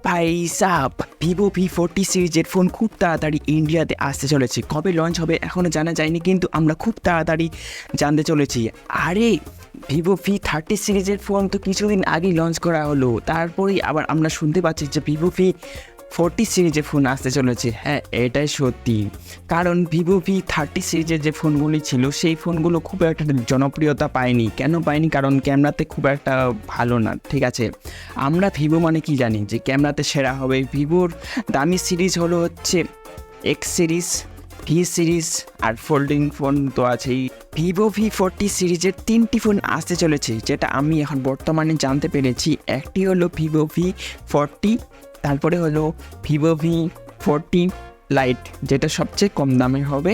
ভাই sub Vivo V40 সিরিজের phone খুব তাড়াতাড়ি ইন্ডিয়াতে আসতে চলেছে। কবে লঞ্চ হবে এখনও জানা যায়নি, কিন্তু আমরা খুব তাড়াতাড়ি জানতে চলেছি। আরে ভিভো V30 সিরিজের ফোন তো কিছুদিন আগেই লঞ্চ করা হলো, তারপরেই আবার আমরা শুনতে পাচ্ছি যে ভিভো V40 সিরিজের ফোন আসতে চলেছে। হ্যাঁ, এটাই সত্যি, কারণ ভিভো V30 সিরিজের যে ফোনগুলি ছিল সেই ফোনগুলো খুব একটা জনপ্রিয়তা পায়নি। কেন পায়নি? কারণ ক্যামেরাতে খুব একটা ভালো না। ঠিক আছে, আমরা ভিভো মানে কি জানি যে ক্যামেরাতে সেরা হবে। ভিভোর দামি সিরিজ হলো হচ্ছে এক্স সিরিজ, ভি সিরিজ আর ফোল্ডিং ফোন তো আছেই। ভিভো V40 সিরিজের 3টি ফোন আসতে চলেছে, যেটা আমি এখন বর্তমানে জানতে পেরেছি। একটি হলো ভিভো V40, তারপরে হলো ভিভো V40 লাইট, যেটা সবচেয়ে কম দামে হবে,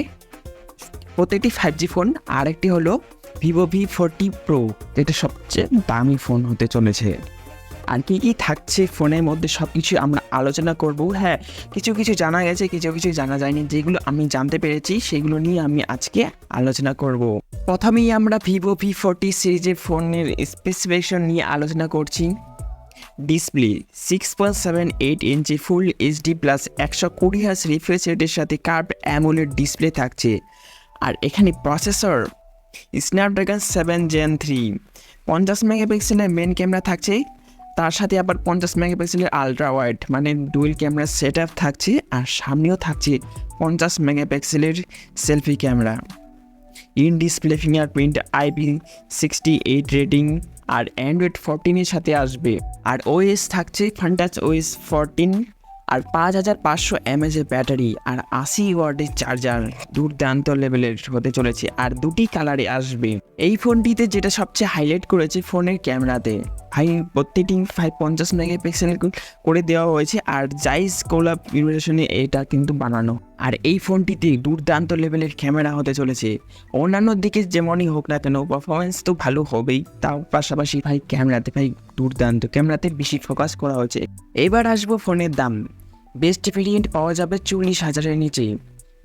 প্রত্যেকটি 5G ফোন। আর একটি হলো ভিভো V40 প্রো, যেটা সবচেয়ে দামি ফোন হতে চলেছে। আর কি কি থাকছে ফোনের মধ্যে সব কিছু আমরা আলোচনা করব। হ্যাঁ, কিছু কিছু জানা গেছে, কিছু কিছু জানা যায়নি। যেগুলো আমি জানতে পেরেছি সেগুলো নিয়ে আমি আজকে আলোচনা করব। প্রথমেই আমরা ভিভো V40 সিরিজের ফোনের স্পেসিফিকেশন নিয়ে আলোচনা করছি। Display 6.78 inch full HD plus 120 hertz refresh রেটের সাথে কার্ভ অ্যামোলেড ডিসপ্লে থাকছে। আর এখানে প্রসেসর স্ন্যাপড্রাগন 7 Gen 3, 50 মেগাপিক্সেলের মেন ক্যামেরা থাকছে, তার সাথে আবার 50 মেগাপিক্সেলের আলট্রা ওয়াইড মানে ডুয়েল ক্যামেরা সেট আপ থাকছে। আর সামনেও থাকছে 50 মেগাপিক্সেলের selfie camera. In display fingerprint IP68 rating আর অ্যান্ড্রয়েড 14 সাথে আসবে। আর ওএস থাকছে ফান্টাচ OS 14 আর 5500 mAh ব্যাটারি আর 80 ওয়াটের চার্জার। দুর্দান্ত লেভেলের হতে চলেছে আর দুটি কালারে আসবে। এই ফোনটিতে যেটা সবচেয়ে হাইলাইট করেছে ফোনের ক্যামেরাতে, প্রত্যেকটি 50 মেগাপিক্সেল করে দেওয়া হয়েছে আর জাইস কোলাব ইনোভেশনে এটা কিন্তু বানানো। আর এই ফোনটিতে দুর্দান্ত লেভেলের ক্যামেরা হতে চলেছে। অন্যান্য দিকে যেমনই হোক না কেন, পারফরমেন্স তো ভালো হবেই, তার পাশাপাশি ক্যামেরাতে দুর্দান্ত, ক্যামেরাতে বেশি ফোকাস করা হয়েছে। এবার আসবো ফোনের দাম। বেস্ট ভেরিয়েন্ট পাওয়া যাবে 40,000-এর নিচে।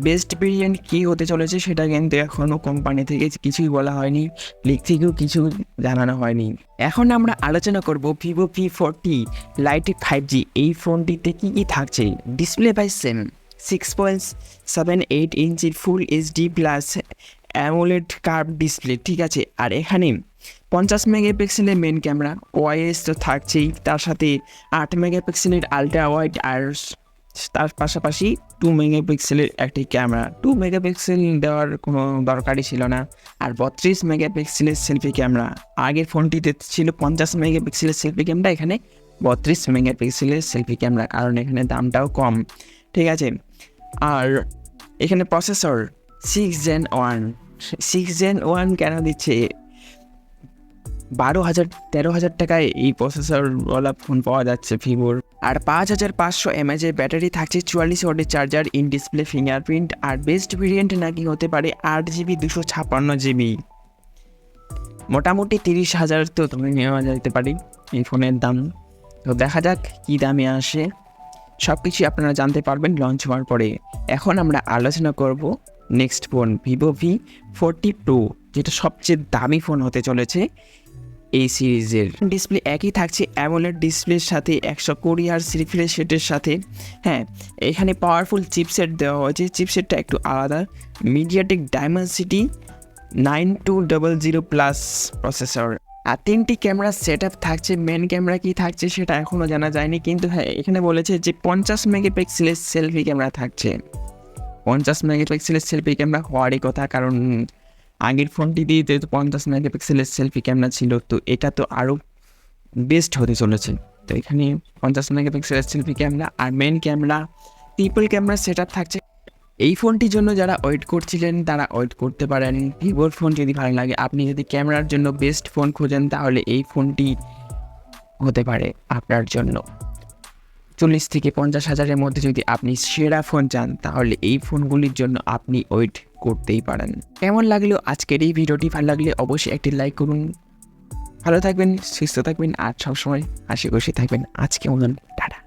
বেস্ট ভেরিয়েন্ট কী হতে চলেছে সেটা কিন্তু এখনও কোম্পানি থেকে কিছুই বলা হয়নি, লিক থেকেও কিছু জানানো হয়নি। এখন আমরা আলোচনা করব ভিভো V40 লাইট 5G এই ফোনটিতে কী কী থাকছে। ডিসপ্লে সেম 6.78 ইঞ্চির ফুল HD plus AMOLED curve display, ঠিক আছে। আর এখানে 50 মেগাপিক্সেলের মেন ক্যামেরা, ওআইএস তো থাকছেই, তার সাথে 8 মেগাপিক্সেলের আলট্রা ওয়াইড আর তার পাশাপাশি 2 মেগাপিক্সেলের একটি ক্যামেরা। 2 মেগাপিক্সেল দেওয়ার কোনো দরকারই ছিল না। আর 32 মেগাপিক্সেলের সেলফি ক্যামেরা। আগের ফোনটিতে ছিল 50 মেগাপিক্সেলের সেলফি ক্যামেরা, এখানে 32 মেগাপিক্সেলের সেলফি ক্যামেরা, কারণ এখানে দামটাও কম, ঠিক আছে। আর এখানে প্রসেসর 6 Gen 1 কেন দিচ্ছে? 13,000 টাকায় এই প্রসেসরওয়ালা ফোন পাওয়া যাচ্ছে ভিভোর। আর 5500 mAh ব্যাটারি থাকছে, 44 ওয়াটের চার্জার, ইন ডিসপ্লে ফিঙ্গারপ্রিন্ট। আর বেস্ট ভেরিয়েন্ট নাকি হতে পারে 8GB 256GB। মোটামুটি 30,000 তো ধরে নেওয়া যেতে পারে এই ফোনের দাম। তো দেখা যাক কী দামে আসে, সব কিছুই আপনারা জানতে পারবেন লঞ্চ হওয়ার পরে। এখন আমরা আলোচনা করব next phone Vivo V40 pro, যেটা সবচেয়ে দামি ফোন হতে চলেছে এই সিরিজের। ডিসপ্লে একই থাকছে অ্যামোলেড ডিসপ্লের সাথে 120 হার্জ রিফ্রেশ রেটের সাথে। হ্যাঁ, এখানে পাওয়ারফুল চিপসেট দেওয়া হয়েছে, চিপসেটটা একটু আলাদা, মিডিয়াটেক ডায়মেনসিটি 9200+ প্রসেসর। আর 3টি ক্যামেরা সেট আপ থাকছে। মেন ক্যামেরা কি থাকছে সেটা এখনও জানা যায়নি, কিন্তু হ্যাঁ এখানে বলেছে যে 50 মেগাপিক্সেলের সেলফি ক্যামেরা থাকছে। 50 মেগাপিক্সেলের সেলফি ক্যামেরা হওয়ারই কথা, কারণ আগের ফোনটিতে যেহেতু 50 মেগাপিক্সেলের সেলফি ক্যামেরা ছিল, তো এটা তো আরও বেস্ট হতে চলেছে। তো এখানে 50 মেগাপিক্সেলের সেলফি ক্যামেরা আর main camera triple camera set up থাকছে। এই ফোনটির জন্য যারা ওয়েট করছিলেন তারা ওয়েট করতে পারেন। ভিভোর ফোন যদি ভালো লাগে, আপনি যদি ক্যামেরার জন্য বেস্ট ফোন খোঁজেন, তাহলে এই ফোনটি হতে পারে আপনার জন্য। 40 থেকে 50,000-এর মধ্যে যদি আপনি সেরা ফোন চান, তাহলে এই ফোনগুলির জন্য আপনি ওয়েট করতেই পারেন। কেমন লাগলো আজকের এই ভিডিওটি? ভালো লাগলে অবশ্যই একটি লাইক করুন। ভালো থাকবেন, সুস্থ থাকবেন আর সবসময় হাসি খুশি থাকবেন। আজকে মতন টাটা।